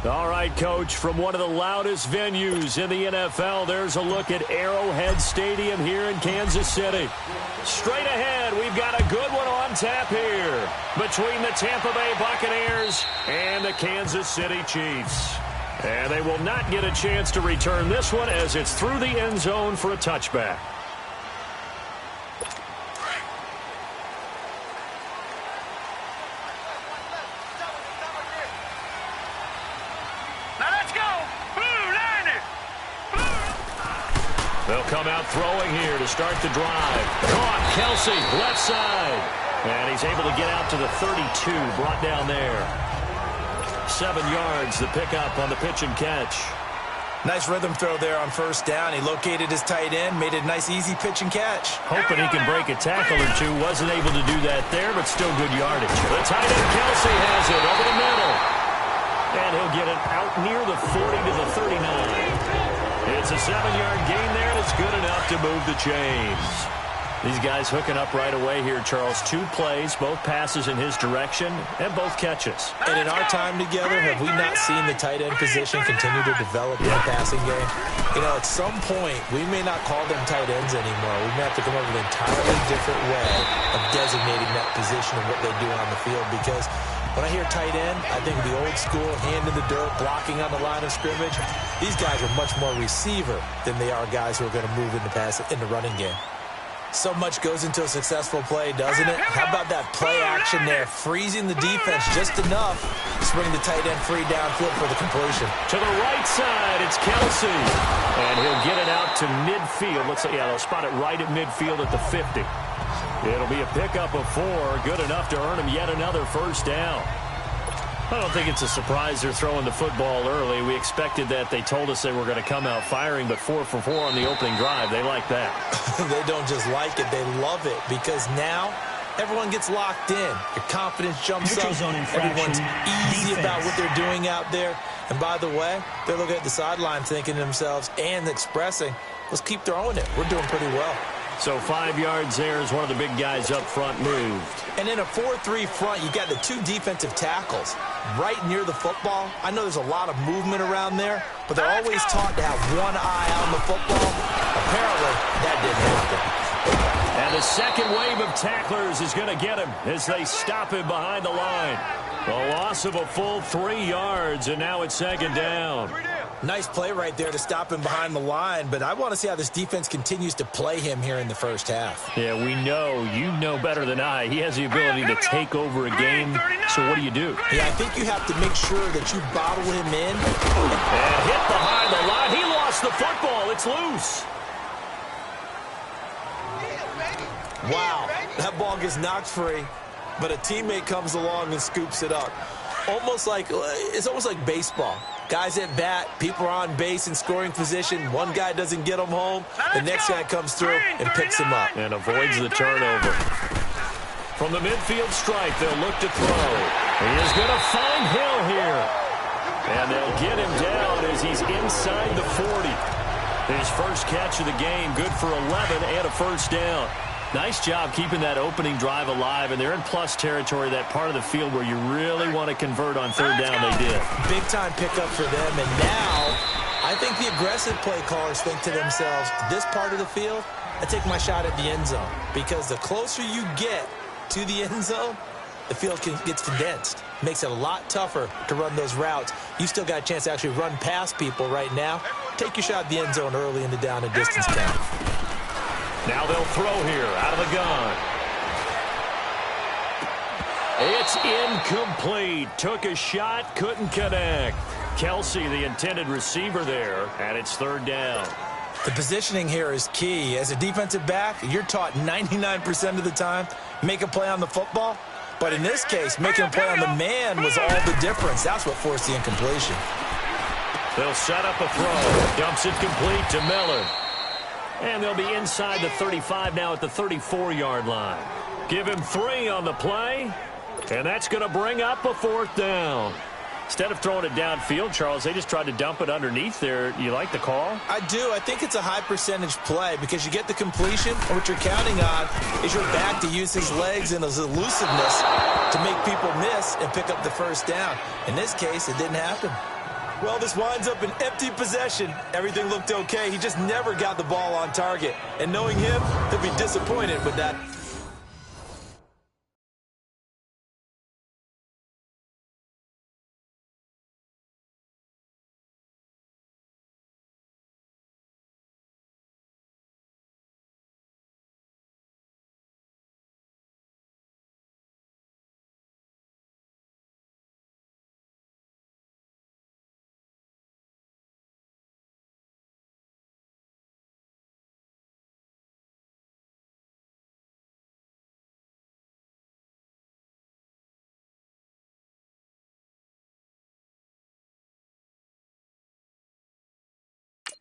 All right, Coach, from one of the loudest venues in the NFL, there's a look at Arrowhead Stadium here in Kansas City. Straight ahead, we've got a good one on tap here between the Tampa Bay Buccaneers and the Kansas City Chiefs. And they will not get a chance to return this one as it's through the end zone for a touchback. They'll come out throwing here to start the drive. Caught, Kelsey, left side. And he's able to get out to the 32, brought down there. 7 yards, the pickup on the pitch and catch. Nice rhythm throw there on first down. He located his tight end, made it a nice, easy pitch and catch. Hoping he can break a tackle or two. Wasn't able to do that there, but still good yardage. The tight end, Kelsey, has it over the middle. And he'll get it out near the 40 to the 39. It's a 7-yard gain there, and it's good enough to move the chains. These guys hooking up right away here, Charles. 2 plays, both passes in his direction, and both catches. And in our time together, have we not seen the tight end position continue to develop in the passing game? You know, at some point, we may not call them tight ends anymore. We may have to come up with an entirely different way of designating that position and what they do on the field, because when I hear tight end, I think of the old school, hand in the dirt, blocking on the line of scrimmage. These guys are much more receiver than they are guys who are going to move in the running game. So much goes into a successful play, doesn't it? How about that play action there, freezing the defense just enough to bring the tight end free downfield for the completion. To the right side, it's Kelsey. And he'll get it out to midfield. Looks like, yeah, they'll spot it right at midfield at the 50. It'll be a pickup of 4, good enough to earn him yet another first down. I don't think it's a surprise they're throwing the football early. We expected that. They told us they were going to come out firing, but 4 for 4 on the opening drive. They like that. They don't just like it, they love it, because now everyone gets locked in. Your confidence jumps up. Everyone's easy about what they're doing out there. And by the way, they're looking at the sideline thinking to themselves and expressing, let's keep throwing it. We're doing pretty well. So 5 yards there as one of the big guys up front moved. And in a 4-3 front, you got the 2 defensive tackles right near the football. I know there's a lot of movement around there, but they're always taught to have one eye on the football. Apparently, that didn't happen. And the second wave of tacklers is going to get him as they stop him behind the line. A loss of a full 3 yards, and now it's second down. Nice play right there to stop him behind the line, but I want to see how this defense continues to play him here in the first half. Yeah, we know. You know better than I. He has the ability to take over a game, so what do you do? Yeah, I think you have to make sure that you bottle him in. And hit behind the line. He lost the football. It's loose. Wow, that ball gets knocked free, but a teammate comes along and scoops it up. It's almost like baseball. Guys at bat, people are on base in scoring position. One guy doesn't get him home. The next guy comes through and picks him up. And avoids the turnover. From the midfield stripe, they'll look to throw. He is going to find Hill here. And they'll get him down as he's inside the 40. His first catch of the game, good for 11 and a first down. Nice job keeping that opening drive alive, and they're in plus territory, that part of the field where you really want to convert on third down. They did. Big-time pickup for them, and now I think the aggressive play callers think to themselves, this part of the field, I take my shot at the end zone, because the closer you get to the end zone, the field gets condensed. Makes it a lot tougher to run those routes. You still got a chance to actually run past people right now. Take your shot at the end zone early in the down and distance count. Now they'll throw here out of the gun. It's incomplete. Took a shot, couldn't connect. Kelsey, the intended receiver there, and it's third down. The positioning here is key. As a defensive back, you're taught 99% of the time, make a play on the football. But in this case, making a play on the man was all the difference. That's what forced the incompletion. They'll set up a throw. Dumps it complete to Miller. And they'll be inside the 35 now at the 34-yard line. Give him 3 on the play, and that's going to bring up a fourth down. Instead of throwing it downfield, Charles, they just tried to dump it underneath there. You like the call? I do. I think it's a high-percentage play because you get the completion, and what you're counting on is your back to use his legs and his elusiveness to make people miss and pick up the first down. In this case, it didn't happen. Well, this winds up an empty possession. Everything looked okay. He just never got the ball on target. And knowing him, he'll be disappointed with that.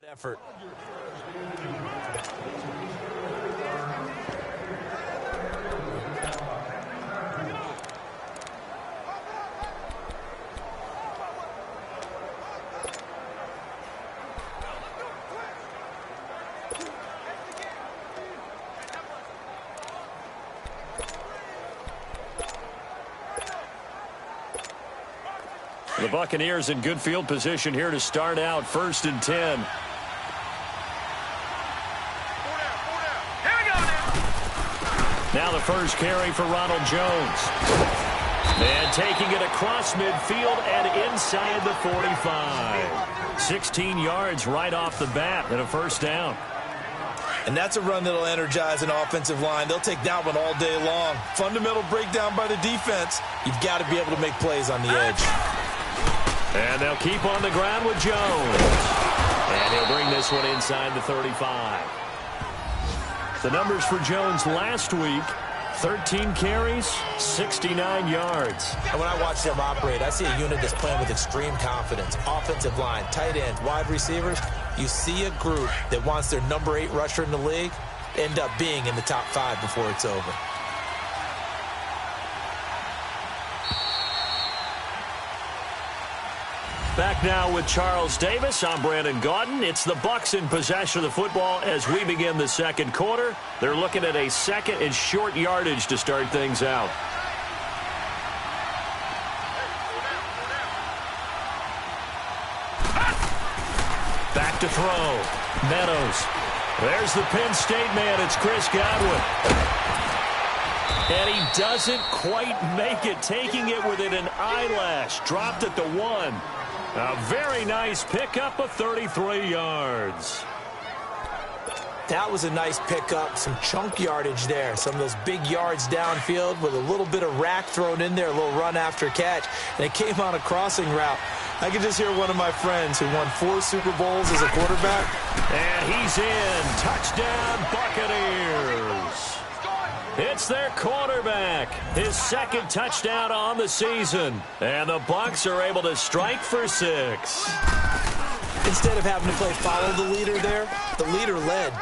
Effort. The Buccaneers in good field position here to start out, 1st and 10. Now the first carry for Ronald Jones. And taking it across midfield and inside the 45. 16 yards right off the bat and a first down. And that's a run that'll energize an offensive line. They'll take that one all day long. Fundamental breakdown by the defense. You've got to be able to make plays on the edge. And they'll keep on the ground with Jones. And he'll bring this one inside the 35. The numbers for Jones last week, 13 carries, 69 yards. And when I watch them operate, I see a unit that's playing with extreme confidence. Offensive line, tight end, wide receivers. You see a group that wants their number 8 rusher in the league end up being in the top 5 before it's over. Back now with Charles Davis. I'm Brandon Gaudin. It's the Bucs in possession of the football as we begin the second quarter. They're looking at a second and short yardage to start things out. Back to throw. Meadows. There's the Penn State man. It's Chris Godwin. And he doesn't quite make it, taking it within an eyelash. Dropped at the 1. A very nice pickup of 33 yards. That was a nice pickup, some chunk yardage there. Some of those big yards downfield with a little bit of rack thrown in there, a little run after catch. And it came on a crossing route. I could just hear one of my friends who won 4 Super Bowls as a quarterback. And he's in. Touchdown, Buccaneers. It's their quarterback, his second touchdown on the season. And the Bucs are able to strike for 6. Instead of having to play follow the leader there, the leader led.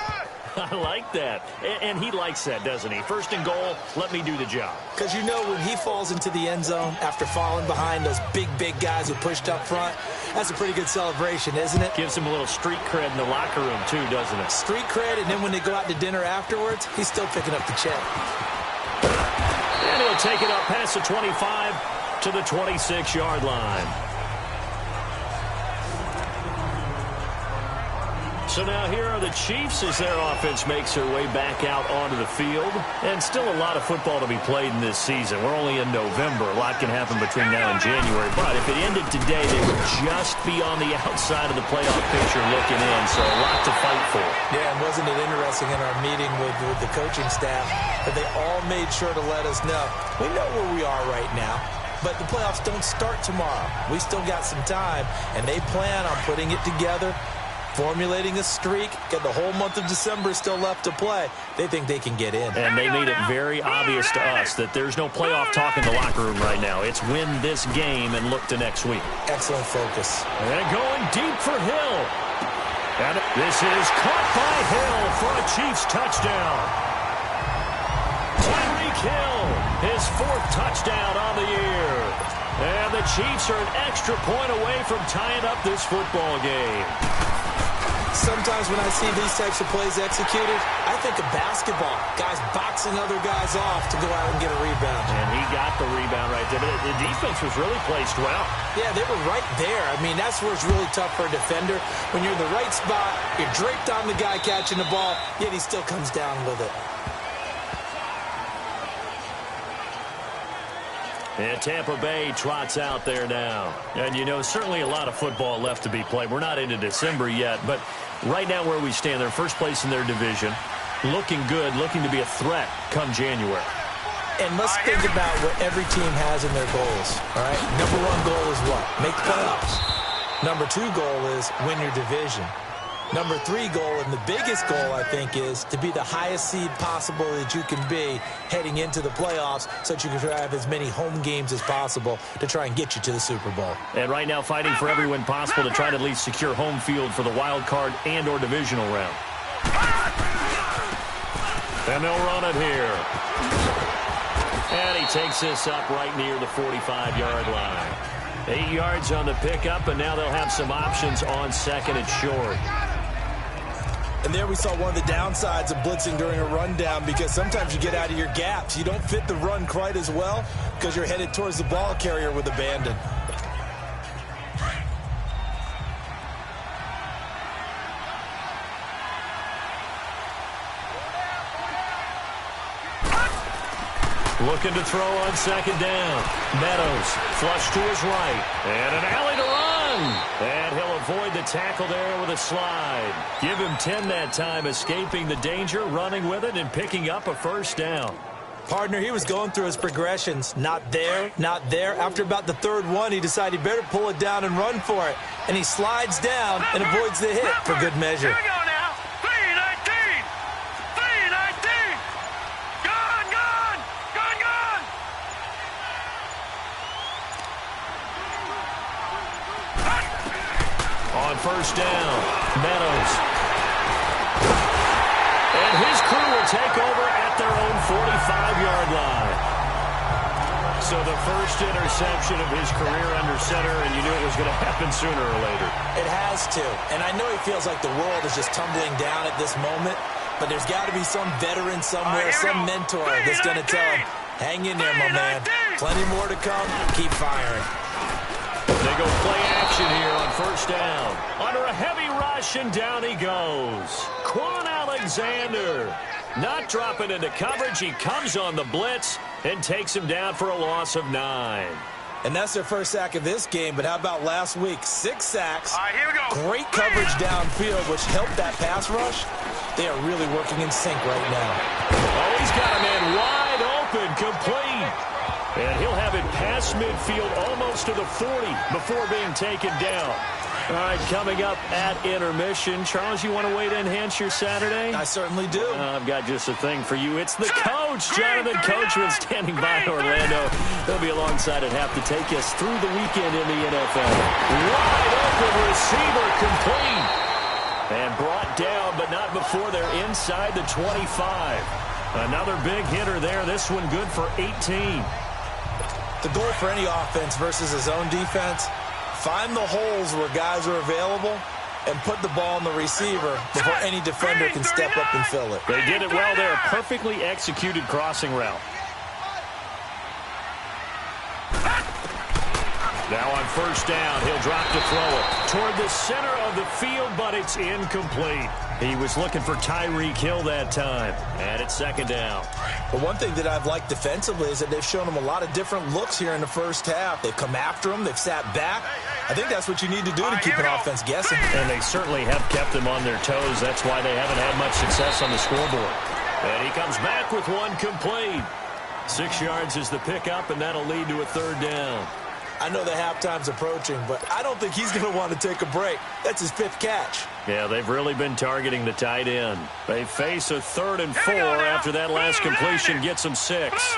I like that. And he likes that, doesn't he? First and goal, let me do the job. Because you know when he falls into the end zone after falling behind those big guys who pushed up front, that's a pretty good celebration, isn't it? Gives him a little street cred in the locker room, too, doesn't it? Street cred, and then when they go out to dinner afterwards, he's still picking up the check. And he'll take it up past the 25 to the 26-yard line. So now here are the Chiefs as their offense makes their way back out onto the field. And still a lot of football to be played in this season. We're only in November. A lot can happen between now and January. But if it ended today, they would just be on the outside of the playoff picture looking in. So a lot to fight for. Yeah, and wasn't it interesting in our meeting with the coaching staff that they all made sure to let us know. We know where we are right now. But the playoffs don't start tomorrow. We still got some time. And they plan on putting it together, formulating a streak, get the whole month of December still left to play. They think they can get in. And they made it very obvious to us that there's no playoff talk in the locker room right now. It's win this game and look to next week. Excellent focus. And going deep for Hill. And this is caught by Hill for a Chiefs touchdown. Tyreek Hill, his 4th touchdown on the year. And the Chiefs are an extra point away from tying up this football game. Sometimes when I see these types of plays executed, I think of basketball. Guys boxing other guys off to go out and get a rebound. And he got the rebound right there. But the defense was really placed well. Yeah, they were right there. I mean, that's where it's really tough for a defender. When you're in the right spot, you're draped on the guy catching the ball, yet he still comes down with it. And Tampa Bay trots out there now. And, you know, certainly a lot of football left to be played. We're not into December yet, but right now where we stand, they're first place in their division, looking good, looking to be a threat come January. And let's think about what every team has in their goals, all right? Number one goal is what? Make the playoffs. Number two goal is win your division. Number three goal, and the biggest goal, I think, is to be the highest seed possible that you can be heading into the playoffs so that you can have as many home games as possible to try and get you to the Super Bowl. And right now fighting for every win possible to try to at least secure home field for the wild card and or divisional round. And they'll run it here. And he takes this up right near the 45-yard line. 8 yards on the pickup, and now they'll have some options on second and short. And there we saw one of the downsides of blitzing during a rundown, because sometimes you get out of your gaps. You don't fit the run quite as well because you're headed towards the ball carrier with abandon. Looking to throw on second down. Meadows, flush to his right. And an alley to run. And he'll avoid the tackle there with a slide. Give him 10 that time, escaping the danger, running with it, and picking up a first down. Partner, he was going through his progressions. Not there, not there. After about the third one, he decided he better pull it down and run for it. And he slides down and avoids the hit for good measure. First down, Meadows. And his crew will take over at their own 45-yard line. So the first interception of his career under center, and you knew it was going to happen sooner or later. It has to. And I know he feels like the world is just tumbling down at this moment, but there's got to be some veteran somewhere, some mentor that's going to tell him, hang in there, my man. Plenty more to come. Keep firing. They go play action here on first down. Under a heavy rush, and down he goes. Quan Alexander not dropping into coverage. He comes on the blitz and takes him down for a loss of 9. And that's their first sack of this game, but how about last week? 6 sacks. All right, here we go. Great coverage downfield, which helped that pass rush. They are really working in sync right now. Oh, he's got a man wide open, complete. And he'll have it past midfield almost to the 40 before being taken down. All right, coming up at intermission. Charles, you want to wait to enhance your Saturday? I certainly do. I've got just a thing for you. It's the coach, Jonathan Coachman, standing by in Orlando. He'll be alongside at half to take us through the weekend in the NFL. Wide open receiver, complete. And brought down, but not before they're inside the 25. Another big hitter there. This one good for 18. The goal for any offense versus his own defense, find the holes where guys are available and put the ball on the receiver before any defender can step up and fill it. They did it well there. Perfectly executed crossing route. Now on first down, he'll drop to throw it toward the center of the field, but it's incomplete. He was looking for Tyreek Hill that time, and it's second down. But one thing that I've liked defensively is that they've shown him a lot of different looks here in the first half. They've come after him. They've sat back. I think that's what you need to do to keep an offense guessing. And they certainly have kept them on their toes. That's why they haven't had much success on the scoreboard. And he comes back with one complete. 6 yards is the pickup, and that'll lead to a third down. I know the halftime's approaching, but I don't think he's going to want to take a break. That's his 5th catch. Yeah, they've really been targeting the tight end. They face a 3rd and 4 after that last completion gets them 6.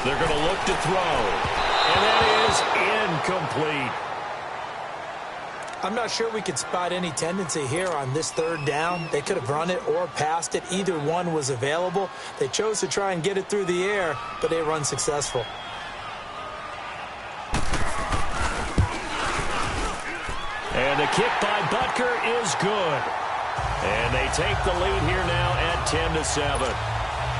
They're going to look to throw, and that is incomplete. I'm not sure we could spot any tendency here on this 3rd down. They could have run it or passed it. Either one was available. They chose to try and get it through the air, but they were unsuccessful. kick by Butker is good. And they take the lead here now at 10-7.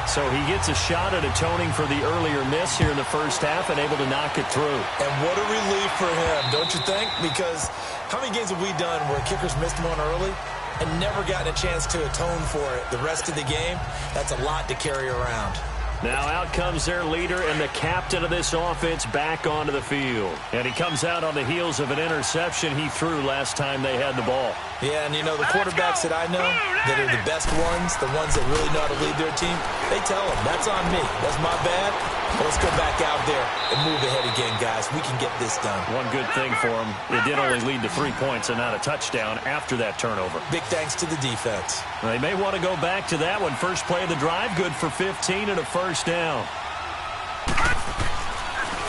So he gets a shot at atoning for the earlier miss here in the first half and able to knock it through. And what a relief for him, don't you think? Because how many games have we done where kickers missed one early and never gotten a chance to atone for it the rest of the game? That's a lot to carry around. Now out comes their leader and the captain of this offense back onto the field. And he comes out on the heels of an interception he threw last time they had the ball. Yeah, and you know, the quarterbacks that I know that are the best ones, the ones that really know how to lead their team, they tell them, that's on me. That's my bad. But let's go back out there and move ahead again, guys. We can get this done. One good thing for them, it did only lead to 3 points and not a touchdown after that turnover. Big thanks to the defense. They may want to go back to that one. First play of the drive, good for 15 and a first down.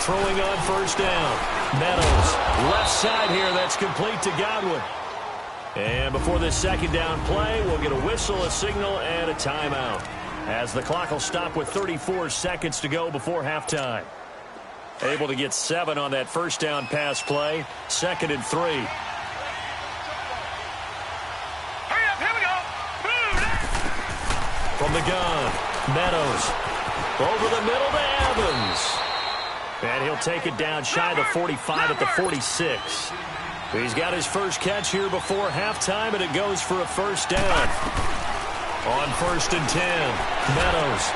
Throwing on first down. Meadows, left side here, that's complete to Godwin. And before this second down play, we'll get a whistle, a signal, and a timeout, as the clock will stop with 34 seconds to go before halftime. Able to get 7 on that first down pass play. 2nd and 3. Hurry up, here we go. From the gun, Meadows. Over the middle to Evans. And he'll take it down shy of the 45 at the 46. He's got his first catch here before halftime, and it goes for a first down. On 1st and 10, Meadows.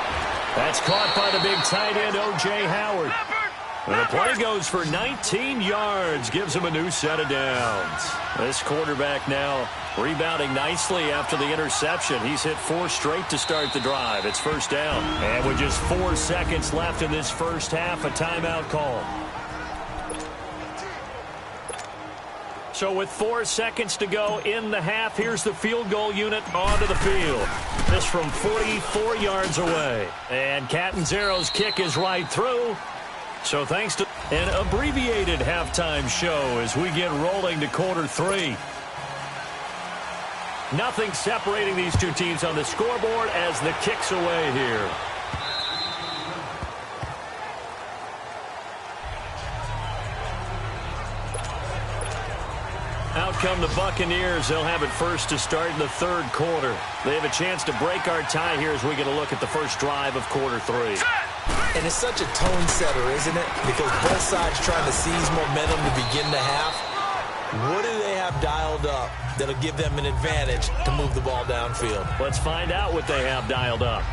That's caught by the big tight end, O.J. Howard. And the play goes for 19 yards, gives him a new set of downs. This quarterback now rebounding nicely after the interception. He's hit 4 straight to start the drive. It's first down. And with just 4 seconds left in this first half, a timeout call. So with 4 seconds to go in the half, here's the field goal unit onto the field. This from 44 yards away. And Catanzaro's kick is right through. So thanks to an abbreviated halftime show as we get rolling to quarter 3. Nothing separating these two teams on the scoreboard as the kick's away here. Out come the Buccaneers. They'll have it first to start in the 3rd quarter. They have a chance to break our tie here as we get a look at the first drive of quarter 3. And it's such a tone setter, isn't it? Because both sides trying to seize momentum to begin the half. What do they have dialed up that'll give them an advantage to move the ball downfield? Let's find out what they have dialed up.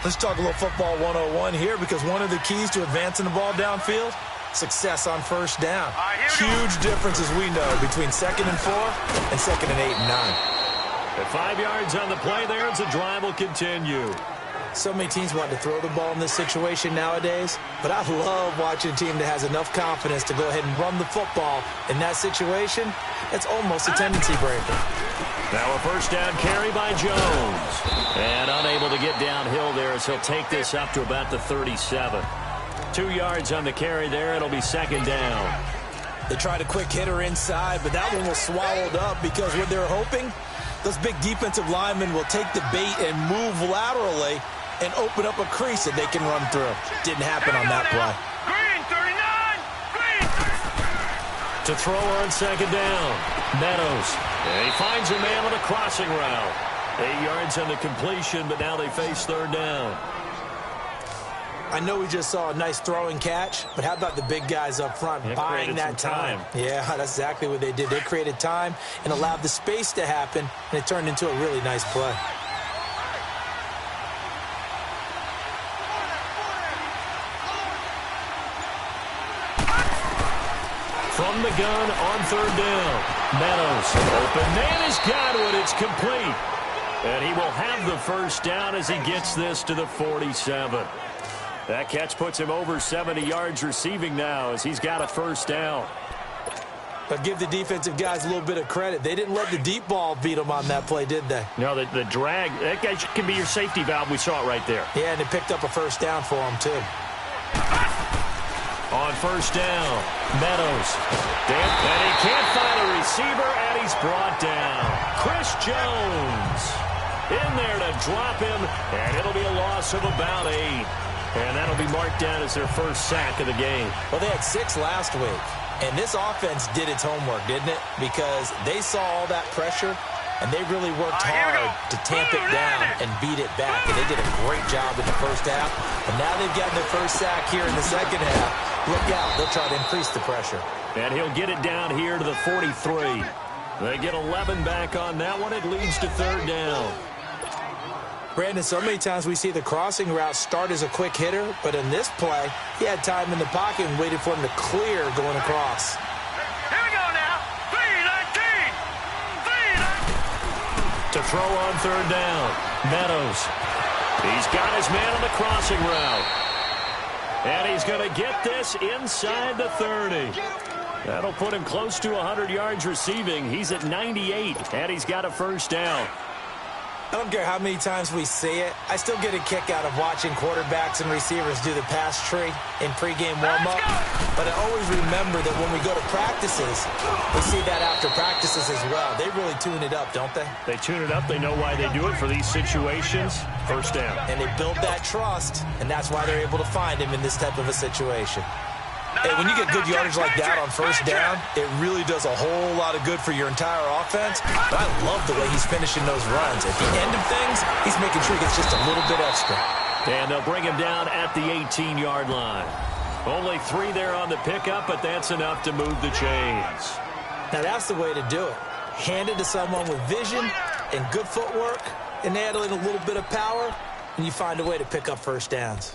Let's talk a little football 101 here, because one of the keys to advancing the ball downfield, success on first down. Huge difference, as we know, between 2nd and 4 and 2nd and 8 and 9. At 5 yards on the play there, as the drive will continue. So many teams want to throw the ball in this situation nowadays, but I love watching a team that has enough confidence to go ahead and run the football in that situation. It's almost a tendency breaker. Now a first down carry by Jones. And unable to get downhill there as he'll take this up to about the 37. 2 yards on the carry there. It'll be 2nd down. They tried a quick hitter inside, but that one was swallowed up because what they're hoping, those big defensive linemen will take the bait and move laterally and open up a crease that they can run through. Didn't happen on that play. Green, 39. Green. To throw on 2nd down, Meadows. And he finds a man on a crossing route. 8 yards on the completion, but now they face 3rd down. I know we just saw a nice throwing catch, but how about the big guys up front buying that time? Yeah, that's exactly what they did. They created time and allowed the space to happen, and it turned into a really nice play. From the gun on 3rd down. Meadows. Open man is Godwin. It's complete. And he will have the first down as he gets this to the 47. That catch puts him over 70 yards receiving now as he's got a first down. But give the defensive guys a little bit of credit. They didn't let the deep ball beat them on that play, did they? No, the drag, that guy can be your safety valve. We saw it right there. Yeah, and it picked up a first down for him, too. On first down, Meadows. And he can't find a receiver, and he's brought down. Chris Jones in there to drop him, and it'll be a loss of about 8. And that'll be marked down as their first sack of the game. Well, they had 6 last week. And this offense did its homework, didn't it? Because they saw all that pressure, and they really worked hard to tamp it down and beat it back. And they did a great job in the first half. And now they've gotten their first sack here in the second half. Look out. They'll try to increase the pressure. And he'll get it down here to the 43. They get 11 back on that one. It leads to third down. Brandon, so many times we see the crossing route start as a quick hitter, but in this play, he had time in the pocket and waited for him to clear going across. Here we go now. 3-19. 3-19. To throw on third down, Meadows. He's got his man on the crossing route. And he's going to get this inside the 30. That'll put him close to 100 yards receiving. He's at 98, and he's got a first down. I don't care how many times we see it. I still get a kick out of watching quarterbacks and receivers do the pass tree in pregame warm-up. But I always remember that when we go to practices, we see that after practices as well. They really tune it up, don't they? They tune it up. They know why they do it for these situations. First down. And they build that trust, and that's why they're able to find him in this type of a situation. Hey, when you get good yardage like that on first down, it really does a whole lot of good for your entire offense. But I love the way he's finishing those runs. At the end of things, he's making sure he gets just a little bit extra. And they'll bring him down at the 18-yard line. Only 3 there on the pickup, but that's enough to move the chains. Now, that's the way to do it. Hand it to someone with vision and good footwork, and add in a little bit of power, and you find a way to pick up first downs.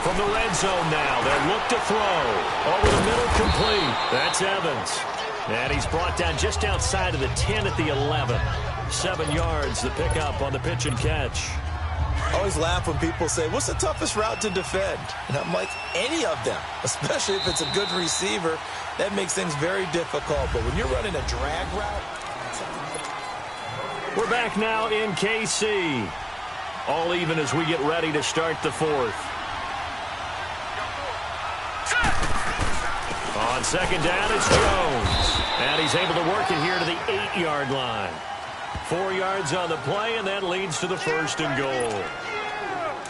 From the red zone now, they'll look to throw. Over the middle, complete. That's Evans. And he's brought down just outside of the 10 at the 11. 7 yards, the pickup on the pitch and catch. I always laugh when people say, what's the toughest route to defend? And I'm like, any of them, especially if it's a good receiver. That makes things very difficult. But when you're running a drag route... We're back now in KC. All even as we get ready to start the fourth. On second down, it's Jones. And he's able to work it here to the 8-yard line. 4 yards on the play, and that leads to the first and goal.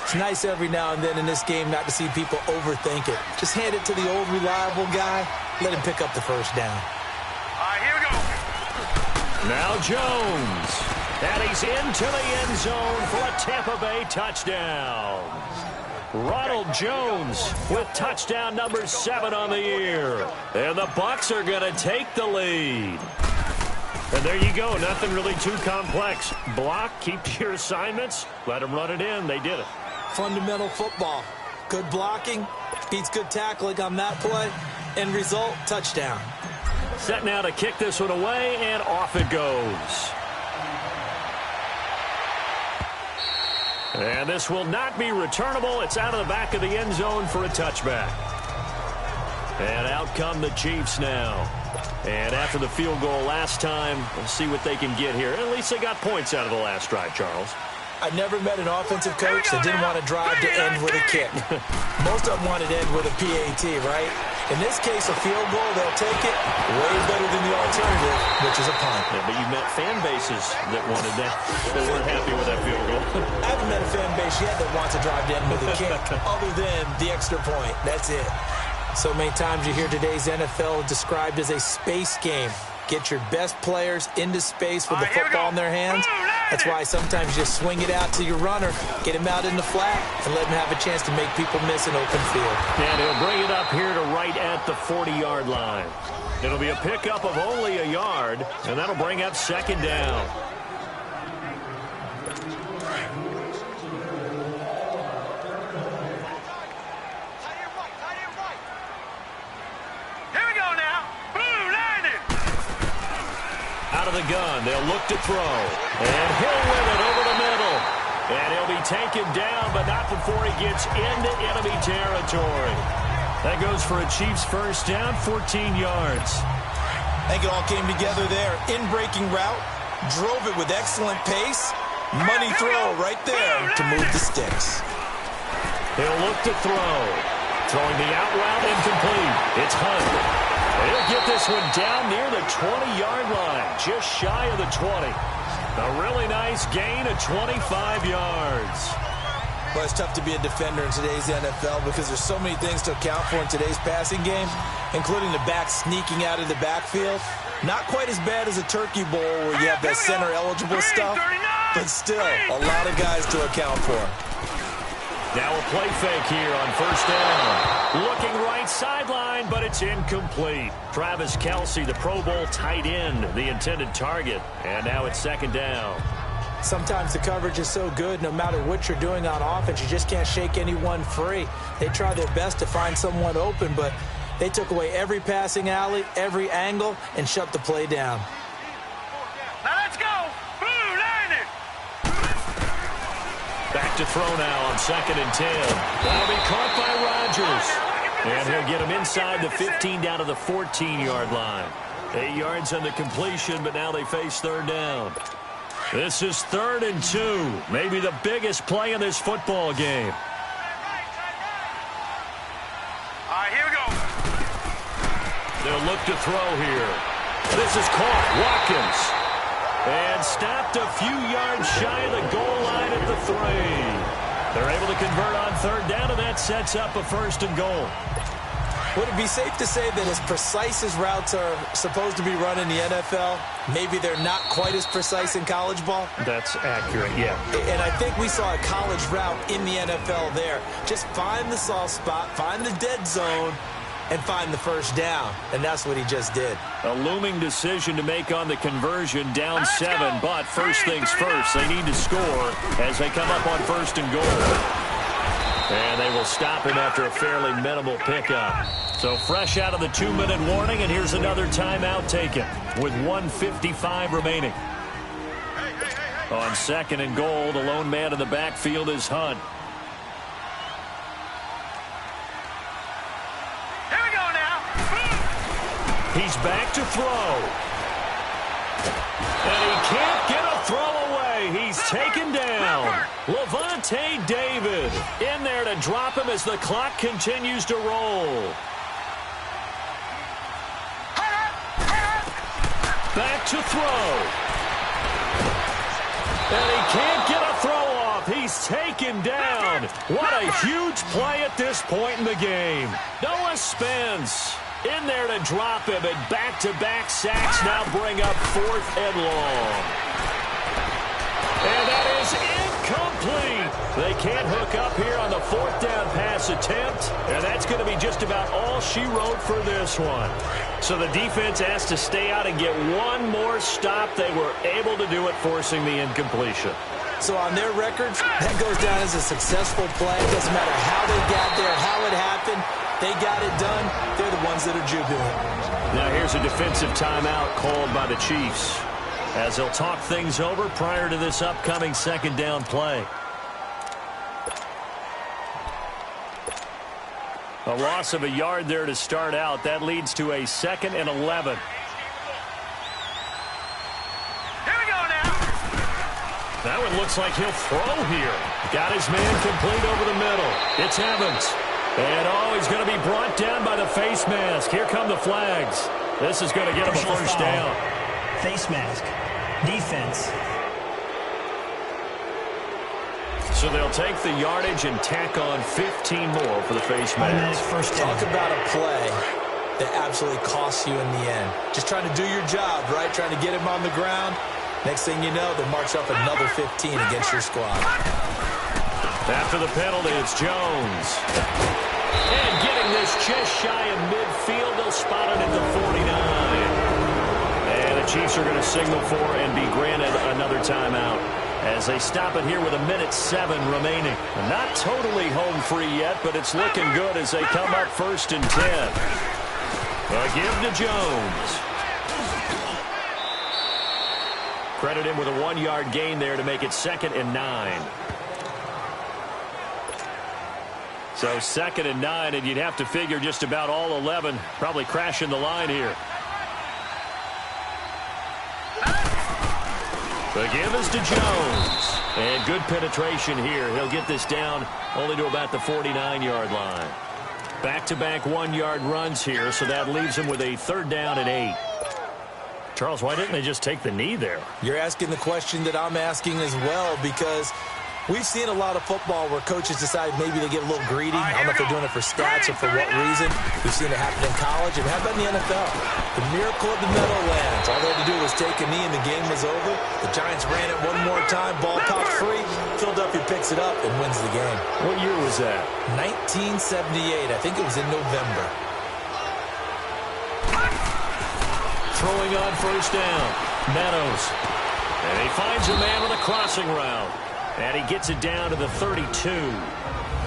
It's nice every now and then in this game not to see people overthink it. Just hand it to the old reliable guy. Let him pick up the first down. All right, here we go. Now Jones. And he's into the end zone for a Tampa Bay touchdown. Ronald Jones with touchdown number 7 on the year. And the Bucs are going to take the lead. And there you go. Nothing really too complex. Block, keep to your assignments, let them run it in. They did it. Fundamental football. Good blocking, beats good tackling on that play. End result, touchdown. Set now to kick this one away, and off it goes. And this will not be returnable. It's out of the back of the end zone for a touchback. And out come the Chiefs now. And after the field goal last time, we'll see what they can get here. At least they got points out of the last drive, Charles. I never met an offensive coach that didn't want to drive to end with a kick. Most of them wanted to end with a PAT, right? In this case, a field goal, they'll take it way better than the alternative, which is a punt. Yeah, but you met fan bases that wanted that, that weren't happy with that field goal. I haven't met a fan base yet that wants to drive to end with a kick, other than the extra point. That's it. So many times you hear today's NFL described as a space game. Get your best players into space with the football in their hands. That's why sometimes you just swing it out to your runner, get him out in the flat, and let him have a chance to make people miss an open field. And he'll bring it up here to right at the 40-yard line. It'll be a pickup of only a yard, and that'll bring up second down. Out of the gun, they'll look to throw. And he'll win it over the middle. And he'll be taken down, but not before he gets into enemy territory. That goes for a Chiefs first down, 14 yards. I think it all came together there. In-breaking route, drove it with excellent pace. Money throw right there to move the sticks. He'll look to throw. Throwing the out route incomplete. It's Hunt. He'll get this one down near the 20-yard line, just shy of the 20. A really nice gain of 25 yards. Well, it's tough to be a defender in today's NFL because there's so many things to account for in today's passing game, including the back sneaking out of the backfield. Not quite as bad as a turkey bowl where you have that center-eligible stuff, but still a lot of guys to account for. Now a play fake here on first down. Looking right sideline, but it's incomplete. Travis Kelce, the Pro Bowl tight end, the intended target. And now it's second down. Sometimes the coverage is so good, no matter what you're doing on offense, you just can't shake anyone free. They try their best to find someone open, but they took away every passing alley, every angle, and shut the play down. Now let's go. Blue landed. Back to throw now on 2nd and 10. That'll be caught by Rodgers. And he'll get him inside the 15 down to the 14-yard line. 8 yards on the completion, but now they face third down. This is 3rd and 2. Maybe the biggest play in this football game. All right, here we go. They'll look to throw here. This is caught. Watkins. And stopped a few yards shy of the goal line at the 3. They're able to convert on third down, and that sets up a 1st and goal. Would it be safe to say that as precise as routes are supposed to be run in the NFL, maybe they're not quite as precise in college ball? That's accurate, yeah. And I think we saw a college route in the NFL there. Just find the soft spot, find the dead zone, and find the first down. And that's what he just did. A looming decision to make on the conversion, down 7. But first things first, they need to score as they come up on 1st and goal. And they will stop him after a fairly minimal pickup. So fresh out of the 2-minute warning, and here's another timeout taken with 1:55 remaining. On 2nd and goal, the lone man in the backfield is Hunt. Here we go now. He's back to throw. And he can't get a throw away. He's taken down. Levante David in there to drop him as the clock continues to roll. Back to throw. And he can't get a throw off. He's taken down. What a huge play at this point in the game. Noah Spence in there to drop him, and back-to-back sacks now bring up 4th and long. And that is incomplete. They can't hook up here on the 4th down pass attempt, and that's going to be just about all she wrote for this one. So the defense has to stay out and get one more stop. They were able to do it, forcing the incompletion. So on their records, that goes down as a successful play. It doesn't matter how they got there, how it happened. They got it done. They're the ones that are jubilant. Now here's a defensive timeout called by the Chiefs as they'll talk things over prior to this upcoming 2nd down play. A loss of a yard there to start out. That leads to a 2nd and 11. Here we go now. That one looks like he'll throw here. Got his man complete over the middle. It's Evans. And he's going to be brought down by the face mask. Here come the flags. This is going to get him a first down. Face mask. Defense. So they'll take the yardage and tack on 15 more for the face mask. First down. Talk about a play that absolutely costs you in the end. Just trying to do your job, right? Trying to get him on the ground. Next thing you know, they march up another 15 against your squad. After the penalty, it's Jones. And getting this just shy of midfield, they'll spot it at the 49. And the Chiefs are going to signal for and be granted another timeout as they stop it here with 1:07 remaining. Not totally home free yet, but it's looking good as they come up 1st and 10. A give to Jones. Credit him with a 1-yard gain there to make it 2nd and 9. So 2nd and 9, and you'd have to figure just about all 11 probably crashing the line here. The give is to Jones. And good penetration here. He'll get this down only to about the 49-yard line. Back-to-back one-yard runs here, so that leaves them with a 3rd down and 8. Charles, why didn't they just take the knee there? You're asking the question that I'm asking as well, because we've seen a lot of football where coaches decide maybe they get a little greedy. I don't know if they're doing it for stats or for what reason. We've seen it happen in college, and how about in the NFL? The miracle of the Meadowlands. All they had to do was take a knee, and the game was over. The Giants ran it one more time. Ball popped free. Philadelphia picks it up and wins the game. What year was that? 1978. I think it was in November. Throwing on 1st down. Meadows. And he finds a man with a crossing route. And he gets it down to the 32.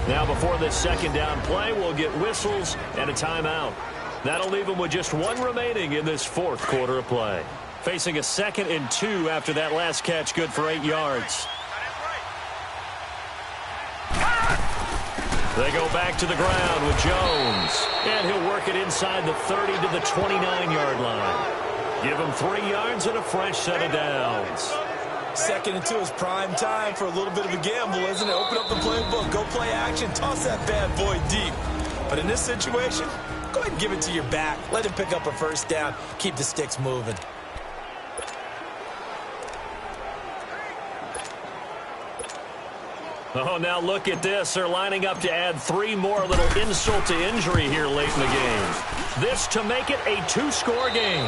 Now before this 2nd down play, we'll get whistles and a timeout. That'll leave him with just 1 remaining in this 4th quarter of play. Facing a 2nd and 2 after that last catch, good for 8 yards. They go back to the ground with Jones. And he'll work it inside the 30 to the 29-yard line. Give him 3 yards and a fresh set of downs. 2nd and 2 is prime time for a little bit of a gamble, isn't it? Open up the playbook, go play action, toss that bad boy deep. But in this situation, go ahead and give it to your back. Let him pick up a 1st down. Keep the sticks moving. Oh, now look at this. They're lining up to add 3 more, a little insult to injury here late in the game. This to make it a 2-score game.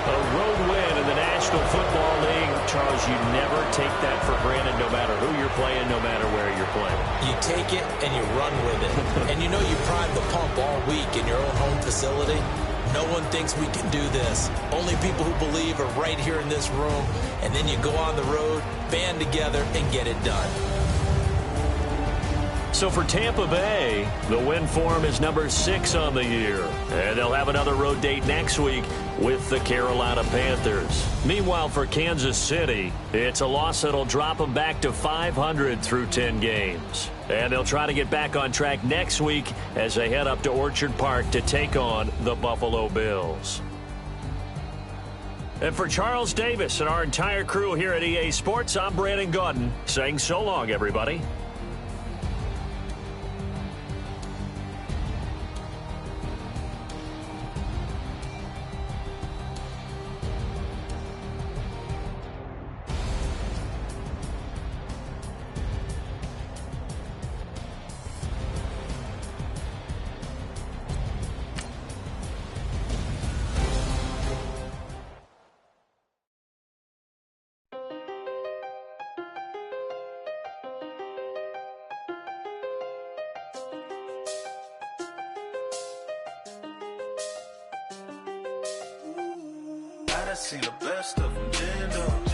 A road win in the National Football League. Charles, you never take that for granted no matter who you're playing, no matter where you're playing. You take it and you run with it. And you know you prime the pump all week in your own home facility. No one thinks we can do this. Only people who believe are right here in this room. And then you go on the road, band together, and get it done. So for Tampa Bay, the win form is number 6 on the year. And they'll have another road date next week with the Carolina Panthers. Meanwhile, for Kansas City, it's a loss that'll drop them back to 500 through 10 games. And they'll try to get back on track next week as they head up to Orchard Park to take on the Buffalo Bills. And for Charles Davis and our entire crew here at EA Sports, I'm Brandon Gaudin saying so long, everybody. I done seen the best of them,